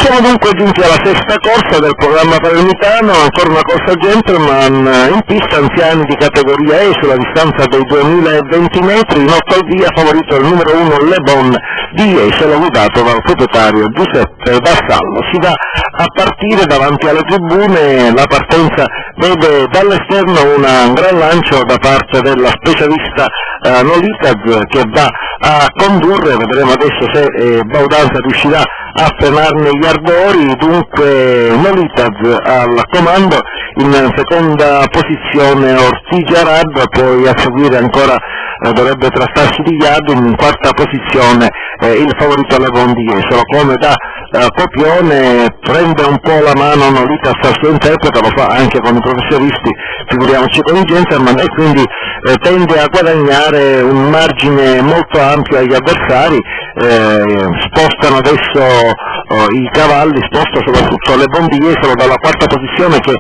Siamo dunque giunti alla sesta corsa del programma palermitano, ancora una corsa gentleman in pista, anziani di categoria E sulla distanza dei 2020 metri, in 8 al via, favorito il numero 1 Le Bon di Jesolo, guidato dal proprietario Giuseppe Vassallo. Si va a partire davanti alle tribune, la partenza vede dall'esterno un gran lancio da parte della specialista Nolitaz che va a condurre, vedremo adesso se Baudanza riuscirà a frenarne gli ardori. Dunque Nolitaz al comando, in seconda posizione Ortigia Rad, poi a seguire ancora dovrebbe trattarsi di Iadin, in quarta posizione il favorito Le Bon di Jesolo. Come da copione prende un po' la mano Nolitaz al suo interprete, lo fa anche con i professionisti, figuriamoci con i gentleman, e quindi tende a guadagnare un margine molto ampio agli avversari. Spostano adesso i cavalli, sposta soprattutto Le Bon di Jesolo dalla quarta posizione, che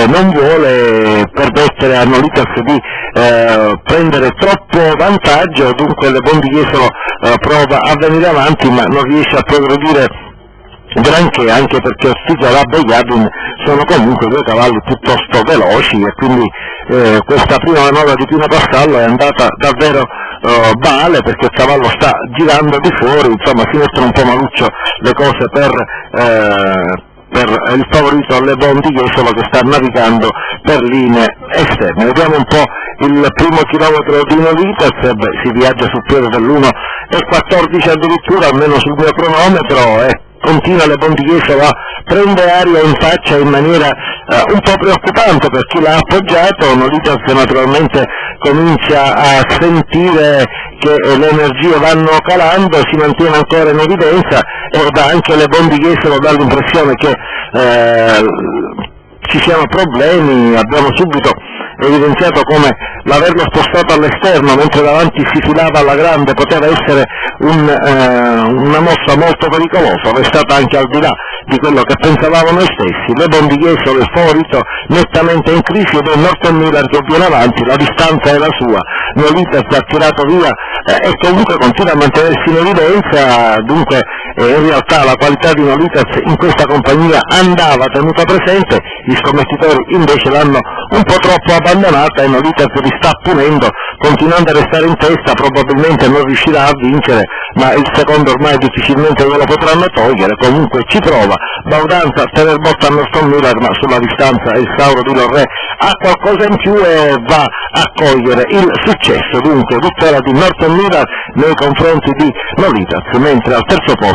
non vuole permettere a Nolitaz di prendere troppo vantaggio. Dunque Le Bon di Jesolo prova a venire avanti ma non riesce a progredire granché, anche perché Ortigia Rad e Iadin sono comunque due cavalli piuttosto veloci, e quindi questa prima manovra di Pino Vassallo è andata davvero male, perché il cavallo sta girando di fuori, insomma si mettono un po' maluccio le cose per il favorito Le Bon di Jesolo, che sta navigando per linee esterne. Vediamo un po' il primo chilometro di Nolitaz, si viaggia sul piede dell'1,14 addirittura, almeno sul mio cronometro, continua Le Bon di Jesolo a prendere aria in faccia in maniera un po' preoccupante per chi l'ha appoggiato. Nolitaz naturalmente comincia a sentire che le energie vanno calando, si mantiene ancora in evidenza, e da anche Le Bon di Jesolo dà l'impressione che ci siano problemi. Abbiamo subito evidenziato come l'averlo spostato all'esterno mentre davanti si filava alla grande poteva essere una mossa molto pericolosa, è stata anche al di là di quello che pensavamo noi stessi. Le Bon di Jesolo il favorito nettamente in crisi, ed è Norton Miller che viene avanti, la distanza è la sua, Nolitaz ha tirato via e comunque continua a mantenersi in evidenza. Dunque in realtà la qualità di Nolitaz in questa compagnia andava tenuta presente, gli scommettitori invece l'hanno un po' troppo abbandonata e Nolitaz li sta punendo, continuando a restare in testa. Probabilmente non riuscirà a vincere, ma il secondo ormai difficilmente glielo potranno togliere. Comunque ci prova Baudanza a tener botta a Norton Miller, ma sulla distanza il Sauro di Lorré ha qualcosa in più e va a cogliere il successo. Dunque vittoria di Norton Miller nei confronti di Nolitaz, mentre al terzo posto